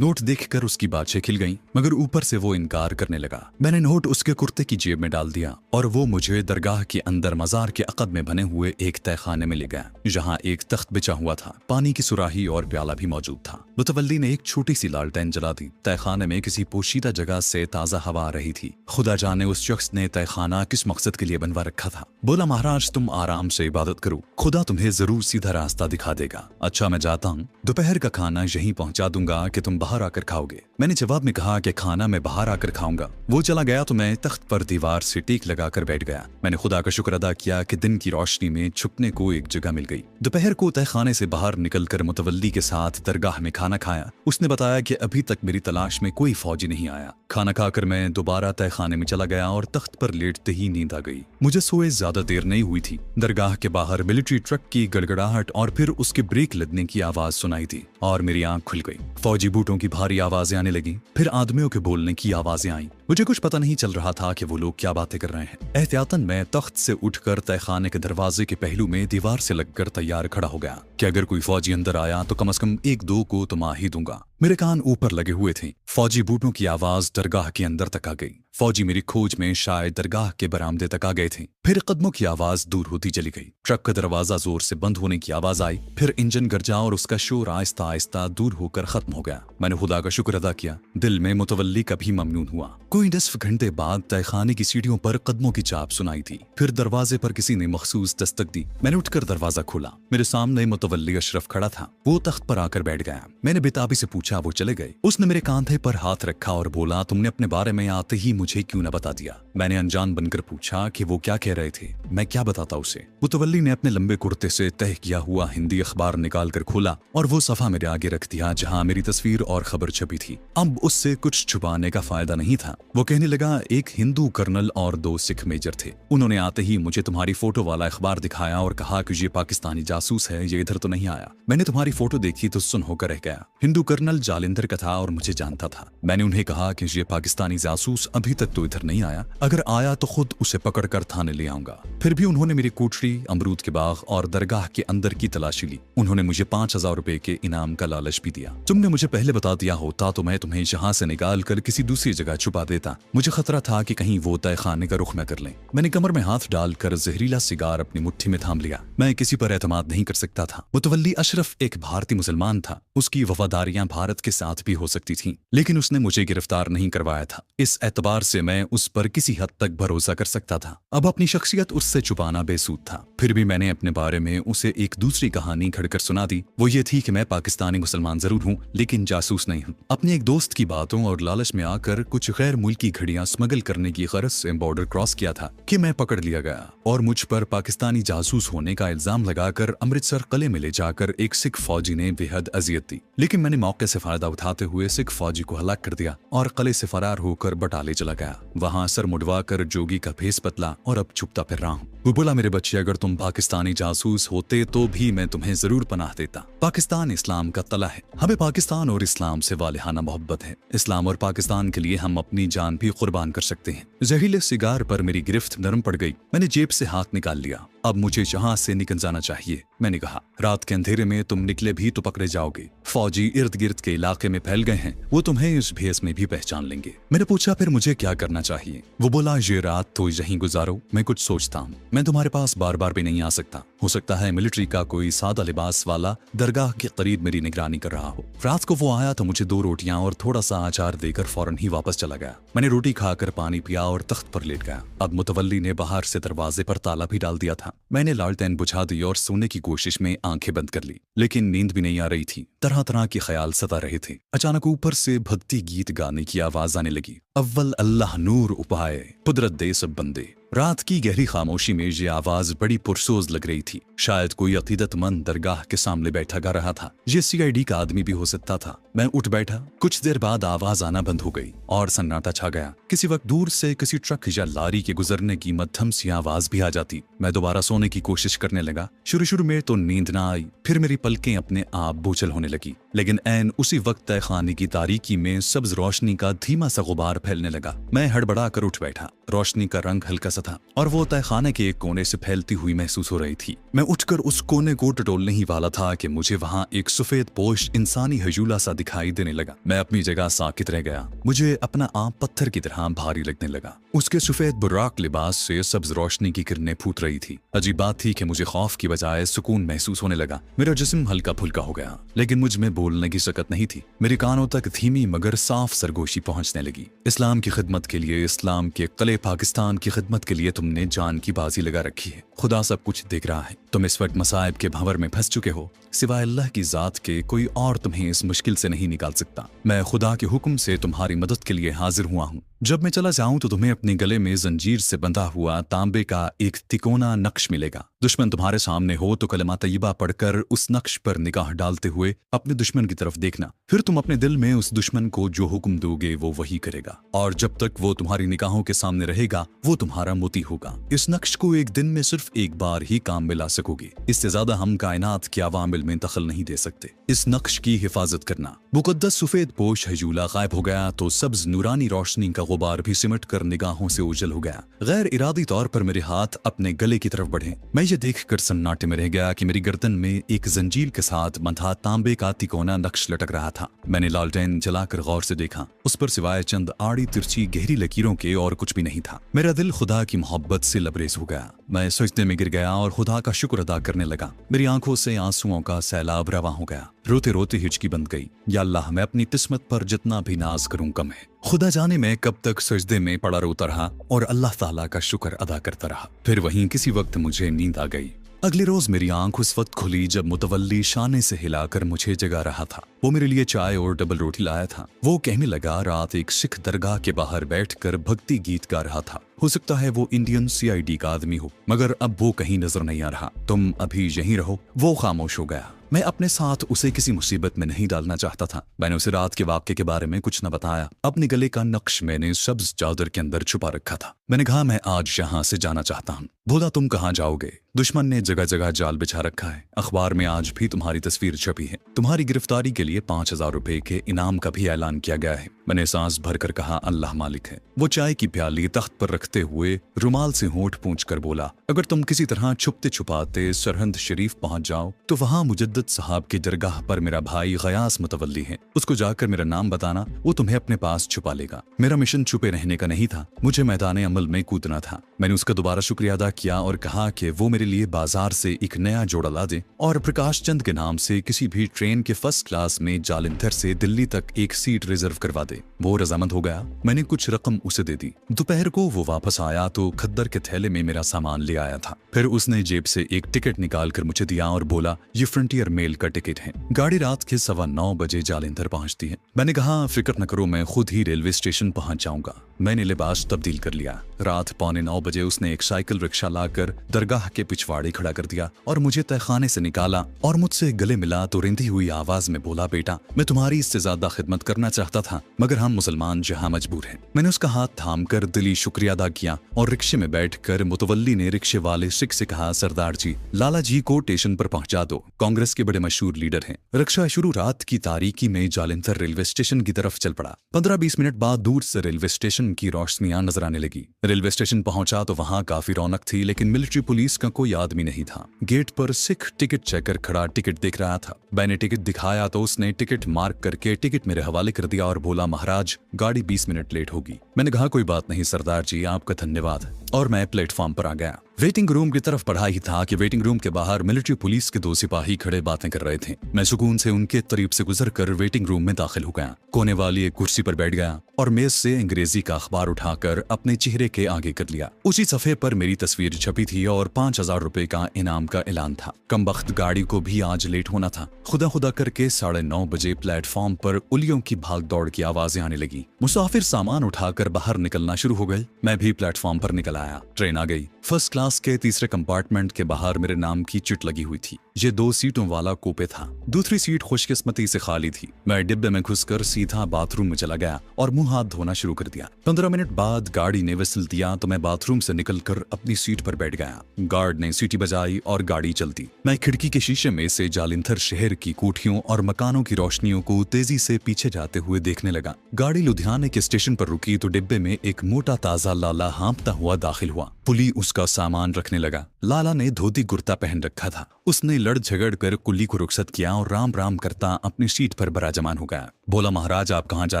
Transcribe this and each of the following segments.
Note देखकर उसकी बातें खिल गईं, मगर ऊपर से वो इनकार करने लगा। मैंने नोट उसके कुर्ते की जेब में डाल दिया और वो मुझे दरगाह के अंदर मजार के अकब में बने हुए एक तहखाने में ले गया, जहाँ एक तख्त बिछा हुआ था, पानी की सुराही और प्याला भी मौजूद था। मुतवल्ली ने एक छोटी सी लालटेन जला दी। तहखाने में किसी पोशीदा जगह से ताज़ा हवा आ रही थी। खुदा जाने उस शख्स ने तहखाना किस मकसद के लिए बनवा रखा था। बोला, महाराज तुम आराम से इबादत करो, खुदा तुम्हें जरूर सीधा रास्ता दिखा देगा। अच्छा मैं जाता हूँ, दोपहर का खाना यहीं पहुँचा दूंगा कि तुम बाहर आकर खाओगे। मैंने जवाब में कहा कि खाना मैं बाहर आकर खाऊंगा। वो चला गया तो मैं तख्त पर दीवार से टेक लगाकर बैठ गया। मैंने खुदा का शुक्र अदा किया कि दिन की रोशनी में छुपने को एक जगह मिल गई। दोपहर को तहखाने से बाहर निकलकर मुतवल्ली के साथ दरगाह में खाना खाया। उसने बताया कि अभी तक मेरी तलाश में कोई फौजी नहीं आया। खाना खाकर मैं दोबारा तहखाने में चला गया और तख्त पर लेटते ही नींद आ गई। मुझे सोए ज्यादा देर नहीं हुई थी। दरगाह के बाहर मिलिट्री ट्रक की गड़गड़ाहट और फिर उसके ब्रेक लगने की आवाज सुनाई दी और मेरी आंख खुल गई। फौजी बूटों की भारी आवाजें आने लगी, फिर आदमियों के बोलने की आवाजें आईं। मुझे कुछ पता नहीं चल रहा था कि वो लोग क्या बातें कर रहे हैं। एहतियातन मैं तख्त से उठकर तहखाने के दरवाजे के पहलू में दीवार से लगकर तैयार खड़ा हो गया कि अगर कोई फौजी अंदर आया तो कम से कम एक दो को तो मार ही दूंगा। मेरे कान ऊपर लगे हुए थे। फौजी बूटों की आवाज दरगाह के अंदर तक आ गई। फौजी मेरी खोज में शायद दरगाह के बरामदे तक आ गए थे। फिर कदमों की आवाज दूर होती चली गई। ट्रक का दरवाजा जोर से बंद होने की आवाज आई। फिर इंजन गरजा और उसका शोर आहिस्ता आहिस्ता दूर होकर खत्म हो गया। मैंने खुदा का शुक्र अदा किया। दिल में मुतवल्ली का भी ममनून हुआ। कोई 10 घंटे बाद तहखाने की सीढ़ियों पर कदमों की चाप सुनाई थी। फिर दरवाजे पर किसी ने मखसूस दस्तक दी। मैंने उठकर दरवाजा खोला। मेरे सामने मुतवल्ली अशरफ खड़ा था। वो तख्त पर आकर बैठ गया। मैंने बेताबी से पूछा, वो चले गए? उसने मेरे कांधे पर हाथ रखा और बोला, तुमने अपने बारे में आते ही मुझे क्यों न बता दिया? मैंने अनजान बनकर पूछा कि वो क्या कह रहे थे। मैं क्या बताता उसे? मुतवल्ली ने अपने लंबे कुर्ते से तह किया हुआ हिंदी अखबार निकाल कर खोला और वो सफा मेरे आगे रख दिया जहां मेरी तस्वीर और खबर छपी थी। अब उससे कुछ छुपाने का फायदा नहीं था। वो कहने लगा, एक हिंदू कर्नल और 2 सिख मेजर थे। उन्होंने आते ही मुझे तुम्हारी फोटो वाला अखबार दिखाया और कहा कि ये पाकिस्तानी जासूस है, ये इधर तो नहीं आया। मैंने तुम्हारी फोटो देखी तो सुन होकर रह गया। हिंदू कर्नल जालिंदर का था और मुझे जानता था। मैंने उन्हें कहा कि ये पाकिस्तानी जासूस अभी तक तो इधर नहीं आया, अगर आया तो खुद उसे पकड़कर थाने ले आऊंगा। फिर भी उन्होंने मेरी कोठरी, अमरूद के बाग और दरगाह के अंदर की तलाशी ली। उन्होंने मुझे 5000 रुपए के इनाम का लालच भी दिया। तुमने मुझे पहले बता दिया होता तो मैं तुम्हें यहाँ से निकाल कर किसी दूसरी जगह छुपा देता। मुझे खतरा था कि कहीं वो तहखाने का रुख न कर लें। मैंने कमर में हाथ डालकर जहरीला सिगार अपनी मुट्ठी में थाम लिया। मैं किसी पर एतमाद नहीं कर सकता था। मुतवल्ली अशरफ एक भारतीय मुसलमान था। उसकी वफादारियां भारत के साथ भी हो सकती थीं, लेकिन उसने मुझे गिरफ्तार नहीं करवाया था। इस एतबार से मैं उस पर किसी हद तक भरोसा कर सकता था। अब अपनी शख्सियत उससे छुपाना बेसूद था। फिर भी मैंने अपने बारे में उसे एक दूसरी कहानी घड़कर सुना दी। वो ये थी कि मैं पाकिस्तानी मुसलमान जरूर हूँ, लेकिन जासूस नहीं हूँ। अपने एक दोस्त की बातों और लालच में आकर कुछ गैर मुल्की घड़ियां स्मगल करने की गरज से बॉर्डर क्रॉस किया था कि मैं पकड़ लिया गया और मुझ पर पाकिस्तानी जासूस होने का इल्जाम लगाकर अमृतसर किले में ले जाकर एक सिख फौजी ने बेहद अजियत दी। लेकिन मैंने मौके से फायदा उठाते हुए सिख फौजी को हलाक कर दिया और किले से फरार होकर बटाले चला गया। वहां सर मुड़वा कर जोगी का भेस बदला और अब छुपता फिर रहा हूँ। वो बोला, मेरे बच्चे, अगर तुम पाकिस्तानी जासूस होते तो भी मैं तुम्हें जरूर पनाह देता। पाकिस्तान इस्लाम का तला है। हमें पाकिस्तान और इस्लाम से वालिहाना मोहब्बत है। इस्लाम और पाकिस्तान के लिए हम अपनी जान भी कुर्बान कर सकते हैं। जहरीले सिगार पर मेरी गिरफ्त नरम पड़ गई। मैंने जेब से हाथ निकाल लिया। अब मुझे यहाँ से निकल जाना चाहिए। मैंने कहा, रात के अंधेरे में तुम निकले भी तो पकड़े जाओगे। फौजी इर्द गिर्द के इलाके में फैल गए हैं, वो तुम्हें इस भेस में भी पहचान लेंगे। मैंने पूछा, फिर मुझे क्या करना चाहिए? वो बोला, ये रात तो यहीं गुजारो, मैं कुछ सोचता हूँ। मैं तुम्हारे पास बार बार भी नहीं आ सकता। हो सकता है मिलिट्री का कोई सादा लिबास वाला दरगाह के करीब मेरी निगरानी कर रहा हो। रात को वो आया तो मुझे 2 रोटियां और थोड़ा सा अचार देकर फौरन ही वापस चला गया। मैंने रोटी खाकर पानी पिया और तख्त पर लेट गया। अब मुतवल्ली ने बाहर से दरवाजे पर ताला भी डाल दिया था। मैंने लालटेन बुझा दी और सोने की कोशिश में आंखें बंद कर ली, लेकिन नींद भी नहीं आ रही थी। तरह तरह के ख्याल सता रहे थे। अचानक ऊपर से भक्ति गीत गाने की आवाज आने लगी। अव्वल अल्लाह नूर उपाय, कुदरत दे सब बंदे। रात की गहरी खामोशी में ये आवाज बड़ी पुरसोज लग रही थी। शायद कोई अकीदतमंद दरगाह के सामने बैठा गा रहा था। ये CID का आदमी भी हो सकता था। मैं उठ बैठा। कुछ देर बाद आवाज आना बंद हो गई और सन्नाटा छा गया। किसी वक्त दूर से किसी ट्रक या लारी के गुजरने की मध्यम सी आवाज भी आ जाती। मैं दोबारा सोने की कोशिश करने लगा। शुरू में तो नींद ना आई, फिर मेरी पलकें अपने आप बोझल होने लगी। लेकिन ऐन उसी वक्त तहखाने की तारीकी में सब्ज रोशनी का धीमा सा गुबार फैलने लगा। मैं हड़बड़ा कर उठ बैठा। रोशनी का रंग हल्का सा सा था और वो तहखाने के एक कोने से फैलती हुई महसूस हो रही थी। मैं उठकर उस कोने को टटोलने ही वाला था कि मुझे वहाँ एक सफेद पोश इंसानी हजूला सा दिखाई देने लगा। मैं अपनी जगह साकित रह गया। मुझे अपना आप पत्थर की तरह भारी लगने लगा। उसके सफेद बुर्राक लिबास से सब्ज रोशनी की किरणें फूट रही थी। अजीब बात थी कि मुझे खौफ की बजाय सुकून महसूस होने लगा। मेरा जिस्म हल्का फुल्का हो गया, लेकिन मुझ में बोलने की सकत नहीं थी। मेरे कानों तक धीमी मगर साफ सरगोशी पहुंचने लगी। इस्लाम की खिदमत के लिए, इस्लाम के कले पाकिस्तान की खिदमत के लिए तुमने जान की बाजी लगा रखी है। खुदा सब कुछ देख रहा है। तुम इस वक्त मसाइब के भंवर में फंस चुके हो। सिवाय अल्लाह की जात के कोई और तुम्हें इस मुश्किल से नहीं निकाल सकता। मैं खुदा के हुक्म से तुम्हारी मदद के लिए हाजिर हुआ हूँ। जब मैं चला जाऊं तो तुम्हें अपने गले में जंजीर से बंधा हुआ तांबे का एक तिकोना नक्श मिलेगा। दुश्मन तुम्हारे सामने हो तो कलमा तय्यबा पढ़कर उस नक्श पर निगाह डालते हुए अपने दुश्मन की तरफ देखना। फिर तुम अपने दिल में उस दुश्मन को जो हुक्म दोगे वो वही करेगा, और जब तक वो तुम्हारी निगाहों के सामने रहेगा वो तुम्हारा मोती होगा। इस नक्श को एक दिन में सिर्फ एक बार ही काम में ला सकोगे। इससे ज्यादा हम कायनात के अवामिल में दखल नहीं दे सकते। इस नक्श की हिफाजत करना। मुकद्दस सफेद पोश हजूला गायब हो गया तो सब्ज नूरानी रोशनी का गुबार भी सिमट कर निगाहों से ओझल हो गया। गैर इरादी तौर पर मेरे हाथ अपने गले की तरफ बढ़े। मैं ये देखकर सन्नाटे में रह गया कि मेरी गर्दन में एक जंजीर के साथ बंधा तांबे का तिकोना नक्श लटक रहा था। मैंने लालटेन जलाकर गौर से देखा। उस पर सिवाय चंद आड़ी तिरछी गहरी लकीरों के और कुछ भी नहीं था। मेरा दिल खुदा की मोहब्बत से लबरेज हो गया। मैं सजदे में गिर गया और खुदा का शुक्र अदा करने लगा। मेरी आंखों से आंसुओं का सैलाब रवा हो गया। रोते रोते हिचकी बंद गई। या अल्लाह, मैं अपनी किस्मत पर जितना भी नाज करूं कम है। खुदा जाने मैं कब तक सजदे में पड़ा रोता रहा और अल्लाह ताला का शुक्र अदा करता रहा। फिर वहीं किसी वक्त मुझे नींद आ गई। अगले रोज मेरी आंख उस वक्त खुली जब मुतवल्ली शाने से हिलाकर मुझे जगा रहा था। वो मेरे लिए चाय और डबल रोटी लाया था। वो कहने लगा रात एक सिख दरगाह के बाहर बैठकर भक्ति गीत गा रहा था। हो सकता है वो इंडियन CID का आदमी हो, मगर अब वो कहीं नजर नहीं आ रहा। तुम अभी यहीं रहो। वो खामोश हो गया। मैं अपने साथ उसे किसी मुसीबत में नहीं डालना चाहता था। मैंने उसे रात के वाक़े के बारे में कुछ न बताया। अपने गले का नक्श मैंने सब्ज चादर के अंदर छुपा रखा था। मैंने कहा, मैं आज यहाँ से जाना चाहता हूँ। बोला, तुम कहाँ जाओगे? दुश्मन ने जगह जगह जाल बिछा रखा है। अखबार में आज भी तुम्हारी तस्वीर छपी है। तुम्हारी गिरफ्तारी के लिए 5000 रुपए के इनाम का भी ऐलान किया गया है। मैंने सांस भरकर कहा, अल्लाह मालिक है। वो चाय की प्याली तख्त पर रखते हुए रुमाल से होंठ पूंछ कर बोला, अगर तुम किसी तरह छुपते छुपाते सरहंद शरीफ पहुंच जाओ तो वहां मुजद्दद साहब की दरगाह पर मेरा भाई गयास मुतवल्ली है। उसको जाकर मेरा नाम बताना, वो तुम्हें अपने पास छुपा लेगा। मेरा मिशन छुपे रहने का नहीं था, मुझे मैदान अमल में कूदना था। मैंने उसका दोबारा शुक्रिया अदा किया और कहा कि वो मेरे लिए बाजार से एक नया जोड़ा ला दे और प्रकाश चंद के नाम से किसी भी ट्रेन के फर्स्ट क्लास में जालंधर से दिल्ली तक एक सीट रिजर्व करवा दे। वो रजामंद हो गया। मैंने कुछ रकम उसे दे दी। दोपहर को वो वापस आया तो खद्दर के थैले में मेरा सामान ले आया था। फिर उसने जेब से एक टिकट निकाल कर मुझे दिया और बोला, ये फ्रंटियर मेल का टिकट है। गाड़ी रात के 9:15 बजे जालंधर पहुंचती है। मैंने कहा, फिक्र न करो, मैं खुद ही रेलवे स्टेशन पहुंच जाऊंगा। मैंने लिबास तब्दील कर लिया। रात 8:45 बजे उसने एक साइकिल रिक्शा लाकर दरगाह के पिछवाड़े खड़ा कर दिया और मुझे तहखाने से निकाला और मुझसे गले मिला तो रिंधी हुई आवाज में बोला, बेटा, मैं तुम्हारी इससे ज्यादा खिदमत करना चाहता था, मगर हम मुसलमान जहां मजबूर हैं। मैंने उसका हाथ थाम कर दिली शुक्रिया अदा किया और रिक्शे में बैठकर मुतवल्ली ने रिक्शे वाले सिख से कहा, सरदार जी, लाला जी को स्टेशन पर पहुंचा दो। कांग्रेस के बड़े मशहूर लीडर हैं। रिक्शा शुरू रात की तारीकी में जालंधर रेलवे स्टेशन की तरफ चल पड़ा। 15-20 मिनट बाद दूर से रेलवे स्टेशन की रोशनियां नजर आने लगी। रेलवे स्टेशन पहुंचा तो वहां काफी रौनक थी, लेकिन मिलिट्री पुलिस का कोई आदमी नहीं था। गेट पर सिख टिकट चेकर खड़ा टिकट देख रहा था। मैंने टिकट दिखाया तो उसने टिकट मार्क करके टिकट मेरे हवाले कर दिया और बोला, महाराज, गाड़ी 20 मिनट लेट होगी। मैंने कहा, कोई बात नहीं सरदार जी, आपका धन्यवाद, और मैं प्लेटफॉर्म पर आ गया। वेटिंग रूम की तरफ बढ़ा ही था कि वेटिंग रूम के बाहर मिलिट्री पुलिस के 2 सिपाही खड़े बातें कर रहे थे। मैं सुकून से उनके करीब से गुजरकर वेटिंग रूम में दाखिल हो गया। कोने वाली एक कुर्सी पर बैठ गया और मेज से अंग्रेजी का अखबार उठाकर अपने चेहरे के आगे कर लिया। उसी सफे पर मेरी तस्वीर छपी थी और 5000 रुपए का इनाम का ऐलान था। कमबख्त गाड़ी को भी आज लेट होना था। खुदा खुदा करके 9:30 बजे प्लेटफॉर्म पर उलियों की भाग दौड़ की आवाजें आने लगी। मुसाफिर सामान उठाकर बाहर निकलना शुरू हो गए। मैं भी प्लेटफॉर्म पर निकल आया। ट्रेन आ गई। फर्स्ट क्लास के तीसरे कंपार्टमेंट के बाहर मेरे नाम की चिट लगी हुई थी। ये 2 सीटों वाला कूपे था। दूसरी सीट खुशकिस्मती से खाली थी। मैं डिब्बे में घुसकर सीधा बाथरूम में चला गया और मुंह हाथ धोना शुरू कर दिया। 15 मिनट बाद गाड़ी ने विसल दिया तो मैं बाथरूम से निकलकर अपनी सीट पर बैठ गया। गार्ड ने सीटी बजाई और गाड़ी चलती। मैं खिड़की के शीशे में से जालिंधर शहर की कोठियों और मकानों की रोशनियों को तेजी से पीछे जाते हुए देखने लगा। गाड़ी लुधियाने के स्टेशन पर रुकी तो डिब्बे में एक मोटा ताजा लाला हाँफता हुआ दाखिल हुआ। कुली उसका सामान रखने लगा। लाला ने धोती कुर्ता पहन रखा था। उसने लड़ झगड़ कर कुली को रुखसत किया और राम राम करता अपनी सीट पर बराजमान हो गया। बोला, महाराज आप कहाँ जा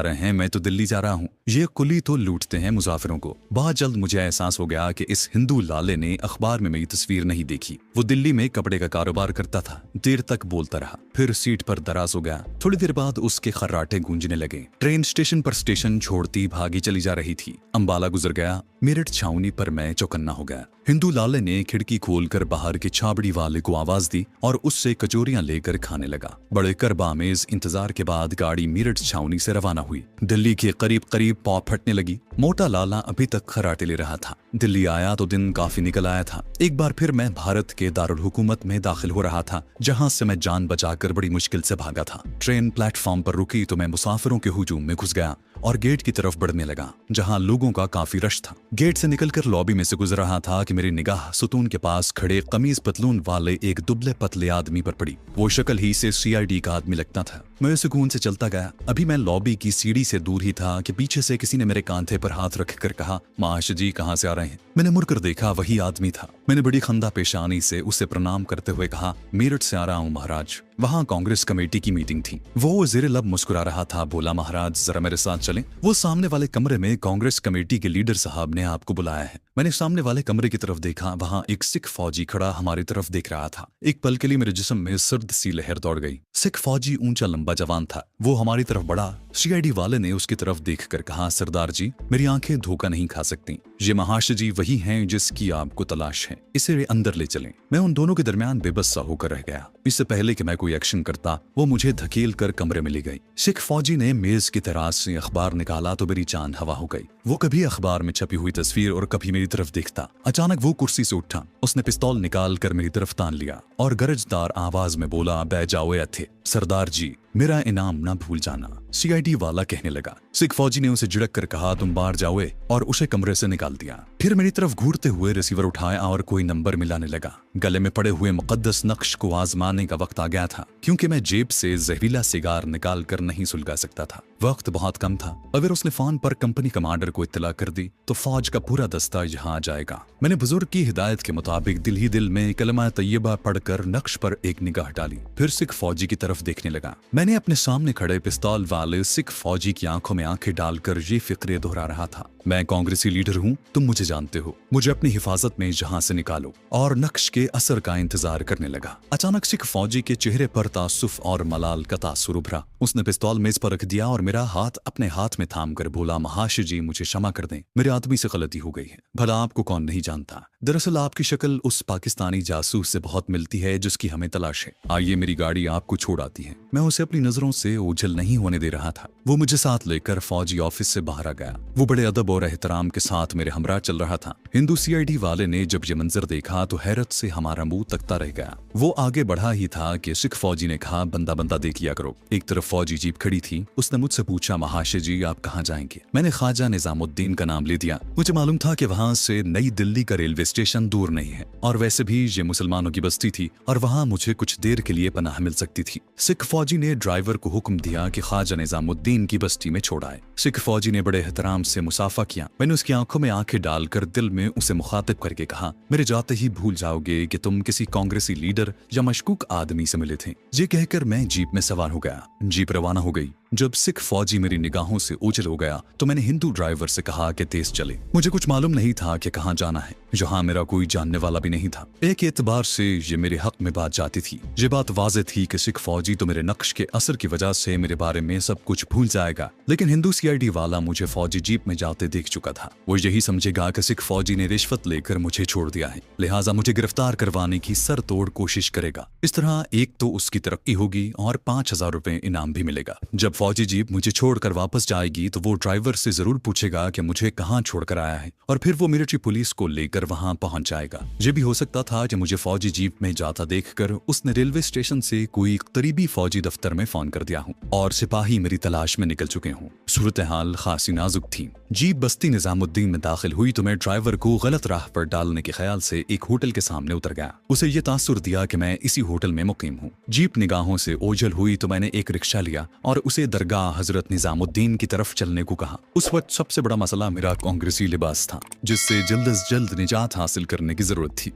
रहे हैं? मैं तो दिल्ली जा रहा हूँ। ये कुली तो लूटते हैं मुसाफिरों को। बहुत जल्द मुझे एहसास हो गया कि इस हिंदू लाले ने अखबार में मेरी तस्वीर नहीं देखी। वो दिल्ली में कपड़े का कारोबार करता था। देर तक बोलता रहा, फिर सीट पर दराज हो गया। थोड़ी देर बाद उसके खर्राटे गूंजने लगे। ट्रेन स्टेशन पर स्टेशन छोड़ती भागी चली जा रही थी। अंबाला गुजर गया। मेरठ छावनी पर मैं चौकन्ना हो गया। हिंदू लाले ने खिड़की खोलकर बाहर के छाबड़ी वाले को आवाज दी और उससे कचोरियां लेकर खाने लगा। बड़े करबामेज इंतजार के बाद गाड़ी मेरठ छावनी से रवाना हुई। दिल्ली के करीब करीब पौ फटने लगी। मोटा लाला अभी तक खराटे ले रहा था। दिल्ली आया तो दिन काफी निकल आया था। एक बार फिर मैं भारत के दारुल हुकूमत में दाखिल हो रहा था, जहां से मैं जान बचाकर बड़ी मुश्किल से भागा था। ट्रेन प्लेटफॉर्म पर रुकी तो मैं मुसाफिरों के हुजूम में घुस गया और गेट की तरफ बढ़ने लगा, जहां लोगों का काफी रश था। गेट से निकलकर लॉबी में से गुजर रहा था कि मेरी निगाह सुतून के पास खड़े कमीज पतलून वाले एक दुबले पतले आदमी पर पड़ी। वो शक्ल ही से सीआईडी का आदमी लगता था। मैं सुकून से चलता गया। अभी मैं लॉबी की सीढ़ी से दूर ही था कि पीछे से किसी ने मेरे कांधे पर हाथ रखकर कहा, माश जी कहाँ से आ रहे हैं? मैंने मुड़कर देखा, वही आदमी था। मैंने बड़ी खंदा पेशानी से उसे प्रणाम करते हुए कहा, मेरठ से आ रहा हूँ महाराज। वहाँ कांग्रेस कमेटी की मीटिंग थी। वो ज़ेरे लब मुस्कुरा रहा था। बोला, महाराज जरा मेरे साथ चलें। वो सामने वाले कमरे में कांग्रेस कमेटी के लीडर साहब ने आपको बुलाया है। मैंने सामने वाले कमरे की तरफ देखा। वहाँ एक सिख फौजी खड़ा हमारी तरफ देख रहा था। एक पल के लिए मेरे जिस्म में सर्द सी लहर दौड़ गई। सिख फौजी ऊंचा लंबा जवान था। वो हमारी तरफ बढ़ा। सीआईडी वाले ने उसकी तरफ देखकर कहा, सरदार जी मेरी आंखें धोखा नहीं खा सकती। ये महाशय जी वही हैं जिसकी आपको तलाश है। इसे अंदर ले चलें। मैं उन दोनों के दरमियान बेबस सा होकर रह गया। इससे पहले कि मैं कोई एक्शन करता, वो मुझे धकेल कर कमरे में ले गई। सिख फौजी ने मेज की तराज से अखबार निकाला तो मेरी जान हवा हो गई। वो कभी अखबार में छपी हुई तस्वीर और कभी मेरी तरफ देखता। अचानक वो कुर्सी से उठा। उसने पिस्तौल निकाल कर मेरी तरफ तान लिया और गरजदार आवाज में बोला, बै जाओ थे सरदार जी, मेरा इनाम ना भूल जाना। सीआईडी वाला कहने लगा। सिख फौजी ने उसे झिड़क कर कहा, तुम बाहर जाओ, और उसे कमरे से निकाल दिया। फिर मेरी तरफ घूरते हुए रिसीवर उठाया और कोई नंबर मिलाने लगा। गले में पड़े हुए मुकद्दस नक्श को आजमाने का वक्त आ गया था, क्योंकि मैं जेब से जहरीला सिगार निकाल कर नहीं सुलगा सकता था। वक्त बहुत कम था। अगर उसने फोन पर कंपनी कमांडर को इत्तला कर दी तो फौज का पूरा दस्ता यहाँ आ जाएगा। मैंने बुजुर्ग की हिदायत के मुताबिक दिल ही दिल में कलमा तैयबा पढ़कर नक्श पर एक निगाह डाली। फिर सिख फौजी की तरफ देखने लगा। मैंने अपने सामने खड़े पिस्तौल वाले सिख फौजी की आंखों में आंखें डालकर ये फिक्रे दोहरा रहा था, मैं कांग्रेसी लीडर हूँ, तुम मुझे जानते हो, मुझे अपनी हिफाजत में जहाँ से निकालो। और नक्श के असर का इंतजार करने लगा। अचानक सिख फौजी के चेहरे पर तासुफ और मलाल का तासुर उभरा। उसने पिस्तौल मेज पर रख दिया और मेरा हाथ अपने हाथ में थाम कर बोला, महाशय जी मुझे क्षमा कर दें, मेरे आदमी से गलती हो गई है। भला आपको कौन नहीं जानता? दरअसल आपकी शक्ल उस पाकिस्तानी जासूस से बहुत मिलती है जिसकी हमें तलाश है। आइए मेरी गाड़ी आपको छोड़ आती है। मैं उसे अपनी नजरों से ओझल नहीं होने दे रहा था। वो मुझे साथ लेकर फौजी ऑफिस से बाहर आ गया। वो बड़े अदब और एहतराम के साथ मेरे हमरा चल रहा था। हिंदू सीआईडी वाले ने जब ये मंजर देखा तो हैरत से हमारा मुंह तकता रह गया। वो आगे बढ़ा ही था कि सिख फौजी ने कहा, बंदा बंदा देख लिया करो। एक तरफ फौजी जीप खड़ी थी। उसने मुझसे पूछा, महाशय जी आप कहाँ जाएंगे? मैंने ख्वाजा निजामुद्दीन का नाम ले दिया। मुझे मालूम था कि वहाँ से नई दिल्ली का रेलवे स्टेशन दूर नहीं है, और वैसे भी ये मुसलमानों की बस्ती थी और वहाँ मुझे कुछ देर के लिए पनाह मिल सकती थी। सिख फौजी ने ड्राइवर को हुक्म दिया कि ख्वाजा निजामुद्दीन की बस्ती में छोड़ाए। सिख फौजी ने बड़े एहतराम से मुसाफा किया। मैंने उसकी आंखों में आंखें डालकर दिल में उसे मुखातिब करके कहा, मेरे जाते ही भूल जाओगे कि तुम किसी कांग्रेसी लीडर या मशकूक आदमी से मिले थे। ये कहकर मैं जीप में सवार हो गया। जीप रवाना हो गई। जब सिख फौजी मेरी निगाहों से ओझल हो गया तो मैंने हिंदू ड्राइवर से कहा कि तेज चले। मुझे कुछ मालूम नहीं था कि कहाँ जाना है, जहाँ मेरा कोई जानने वाला भी नहीं था। एक एतबार से ये मेरे हक में बात जाती थी। ये बात वाज़ेह थी कि सिख फौजी तो मेरे नक्श के असर की वजह से मेरे बारे में सब कुछ भूल जाएगा, लेकिन हिंदू सीआईडी वाला मुझे फौजी जीप में जाते देख चुका था। वो यही समझेगा कि सिख फौजी ने रिश्वत लेकर मुझे छोड़ दिया है, लिहाजा मुझे गिरफ्तार करवाने की सर तोड़ कोशिश करेगा। इस तरह एक तो उसकी तरक्की होगी और 5000 रुपए इनाम भी मिलेगा। जब फौजी जीप मुझे छोड़कर वापस जाएगी तो वो ड्राइवर से जरूर पूछेगा कि मुझे कहाँ छोड़कर आया है, और फिर वो मिलिट्री पुलिस को लेकर कर वहां पहुंच जाएगा। ये भी हो सकता था कि मुझे फौजी जीप में जाता देखकर उसने रेलवे स्टेशन से कोई करीबी फौजी दफ्तर में फोन कर दिया हूँ और सिपाही मेरी तलाश में निकल चुके हूँ। सूरत हाल खासी नाजुक थी। जीप बस्ती निजामुद्दीन में दाखिल हुई तो मैं ड्राइवर को गलत राह पर डालने के ख्याल से एक होटल के सामने उतर गया। उसे ये तासुर दिया कि मैं इसी होटल में मुकीम हूँ। जीप निगाहों से ओझल हुई तो मैंने एक रिक्शा लिया और उसे दरगाह हजरत निजामुद्दीन की तरफ चलने को कहा। उस वक्त सबसे बड़ा मसला मेरा कांग्रेसी लिबास था, जिससे जल्द से जल्द निजात हासिल करने की जरूरत थी।